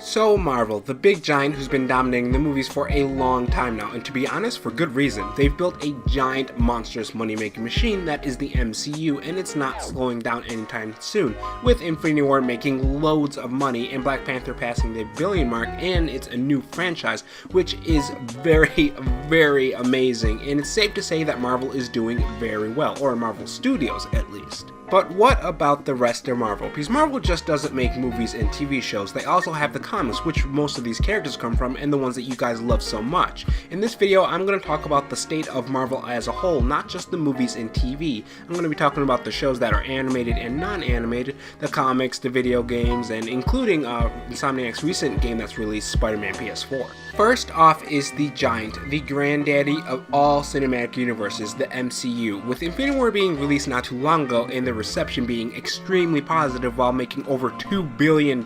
So Marvel, the big giant who's been dominating the movies for a long time now, and to be honest, for good reason. They've built a giant, monstrous money-making machine that is the MCU, and it's not slowing down anytime soon, with Infinity War making loads of money and Black Panther passing the billion mark, and it's a new franchise, which is very, very amazing, and it's safe to say that Marvel is doing very well, or Marvel Studios at least. But what about the rest of Marvel? Because Marvel just doesn't make movies and TV shows, they also have the comics, which most of these characters come from, and the ones that you guys love so much. In this video, I'm going to talk about the state of Marvel as a whole, not just the movies and TV. I'm going to be talking about the shows that are animated and non-animated, the comics, the video games, and including Insomniacs' recent game that's released, Spider-Man PS4. First off is the giant, the granddaddy of all cinematic universes, the MCU, with Infinity War being released not too long ago and the reception being extremely positive while making over $2 billion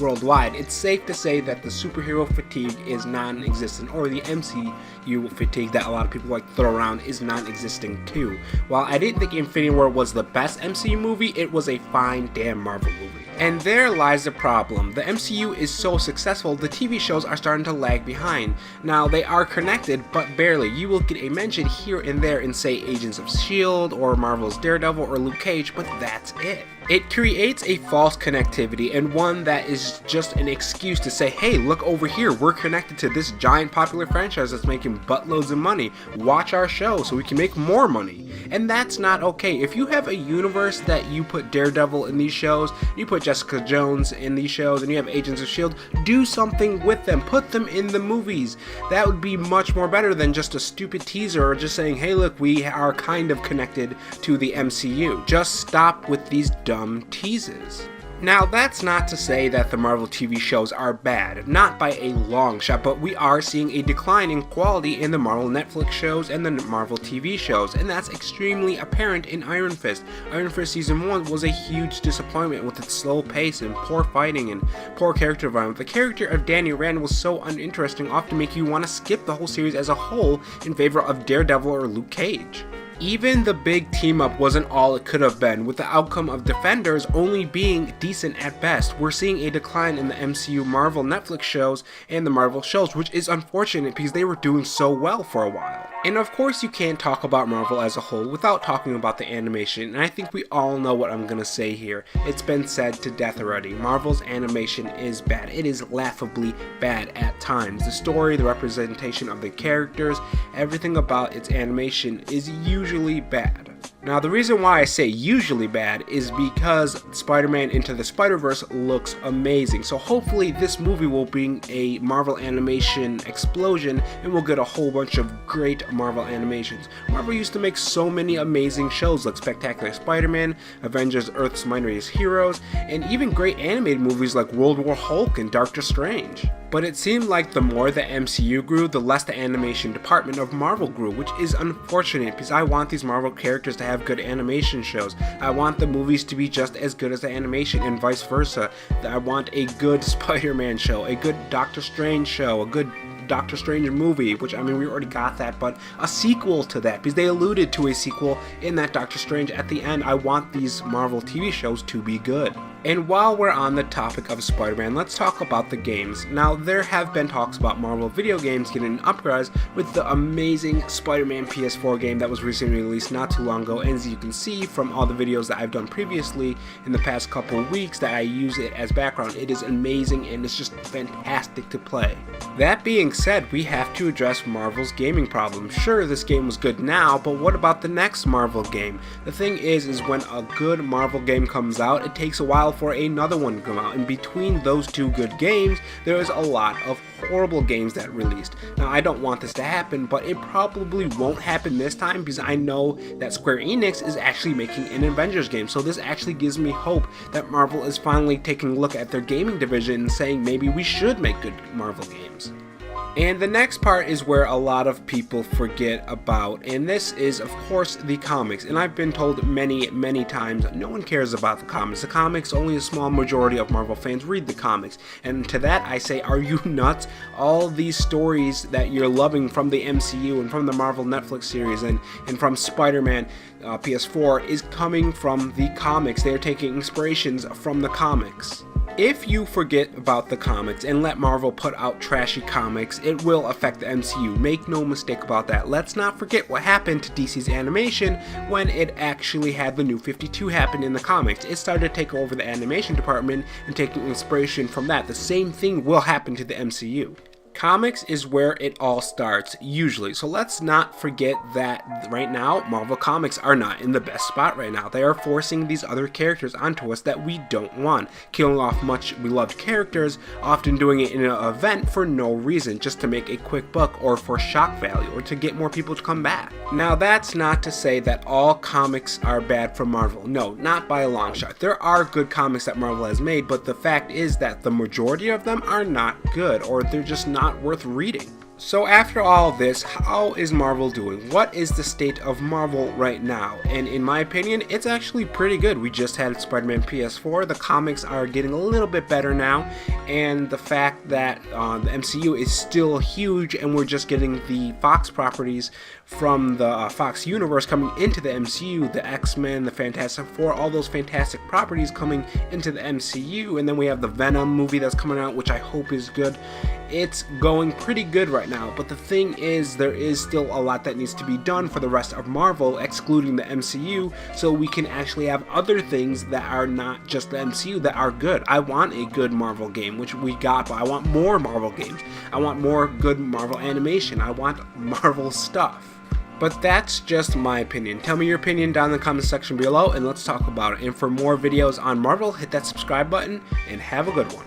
worldwide. It's safe to say that the superhero fatigue is non-existent, or the MCU fatigue that a lot of people like to throw around is non-existing too. While I didn't think Infinity War was the best MCU movie, it was a fine damn Marvel movie. And there lies the problem. The MCU is so successful, the TV shows are starting to lag behind. Now, they are connected, but barely. You will get a mention here and there in, say, Agents of S.H.I.E.L.D. or Marvel's Daredevil or Luke Cage, but that's it. It creates a false connectivity, and one that is just an excuse to say, hey, look over here, we're connected to this giant popular franchise that's making buttloads of money. Watch our show so we can make more money. And that's not okay. If you have a universe that you put Daredevil in these shows, you put Jessica Jones in these shows, and you have Agents of S.H.I.E.L.D., do something with them. Put them in the movies. That would be much more better than just a stupid teaser or just saying, hey, look, we are kind of connected to the MCU. Just stop with these dumb teases. Now, that's not to say that the Marvel TV shows are bad, not by a long shot, but we are seeing a decline in quality in the Marvel Netflix shows and the Marvel TV shows, and that's extremely apparent in Iron Fist. Iron Fist Season 1 was a huge disappointment with its slow pace and poor fighting and poor character development. The character of Danny Rand was so uninteresting, often make you want to skip the whole series as a whole in favor of Daredevil or Luke Cage. Even the big team-up wasn't all it could have been, with the outcome of Defenders only being decent at best. We're seeing a decline in the MCU Marvel Netflix shows and the Marvel shows, which is unfortunate because they were doing so well for a while. And of course you can't talk about Marvel as a whole without talking about the animation, and I think we all know what I'm gonna say here. It's been said to death already. Marvel's animation is bad. It is laughably bad at times. The story, the representation of the characters, everything about its animation is usually bad. Now, the reason why I say usually bad is because Spider-Man Into the Spider-Verse looks amazing. So hopefully this movie will bring a Marvel animation explosion and we'll get a whole bunch of great Marvel animations. Marvel used to make so many amazing shows like Spectacular Spider-Man, Avengers Earth's Mightiest Heroes, and even great animated movies like World War Hulk and Doctor Strange. But it seemed like the more the MCU grew, the less the animation department of Marvel grew, which is unfortunate because I want these Marvel characters to have good animation shows. I want the movies to be just as good as the animation and vice versa. I want a good Spider-Man show, a good Doctor Strange show, a good Doctor Strange movie, which, I mean, we already got that, but a sequel to that, because they alluded to a sequel in that Doctor Strange at the end. I want these Marvel TV shows to be good. And while we're on the topic of Spider-Man, let's talk about the games. Now, there have been talks about Marvel video games getting an uprise with the amazing Spider-Man PS4 game that was recently released not too long ago, and as you can see from all the videos that I've done previously in the past couple of weeks that I use it as background, it is amazing and it's just fantastic to play. That being said, we have to address Marvel's gaming problem. Sure, this game was good now, but what about the next Marvel game? The thing is when a good Marvel game comes out, it takes a while for another one to come out. In between those two good games, there is a lot of horrible games that released. Now, I don't want this to happen, but it probably won't happen this time because I know that Square Enix is actually making an Avengers game. So this actually gives me hope that Marvel is finally taking a look at their gaming division and saying maybe we should make good Marvel games. And the next part is where a lot of people forget about, and this is of course the comics. And I've been told many times, no one cares about the comics. The comics, only a small majority of Marvel fans read the comics. And to that I say, are you nuts? All these stories that you're loving from the MCU and from the Marvel Netflix series and from Spider-Man PS4 is coming from the comics. They're taking inspirations from the comics. If you forget about the comics and let Marvel put out trashy comics, it will affect the MCU. Make no mistake about that. Let's not forget what happened to DC's animation when it actually had the New 52 happen in the comics. It started to take over the animation department and taking inspiration from that. The same thing will happen to the MCU. Comics is where it all starts, usually. So let's not forget that right now, Marvel Comics are not in the best spot right now. They are forcing these other characters onto us that we don't want, killing off much beloved characters, often doing it in an event for no reason, just to make a quick buck or for shock value or to get more people to come back. Now that's not to say that all comics are bad for Marvel. No, not by a long shot. There are good comics that Marvel has made, but the fact is that the majority of them are not good, or they're just not worth reading. So after all this, how is Marvel doing? What is the state of Marvel right now? And in my opinion, it's actually pretty good. We just had Spider-Man PS4. The comics are getting a little bit better now, and the fact that the MCU is still huge and we're just getting the Fox properties from the Fox universe coming into the MCU, the X-Men, the Fantastic Four, all those fantastic properties coming into the MCU, and then we have the Venom movie that's coming out, which I hope is good. It's going pretty good right now, but the thing is, there is still a lot that needs to be done for the rest of Marvel, excluding the MCU, so we can actually have other things that are not just the MCU that are good. I want a good Marvel game, which we got, but I want more Marvel games. I want more good Marvel animation. I want Marvel stuff. But that's just my opinion. Tell me your opinion down in the comment section below, and let's talk about it. And for more videos on Marvel, hit that subscribe button, and have a good one.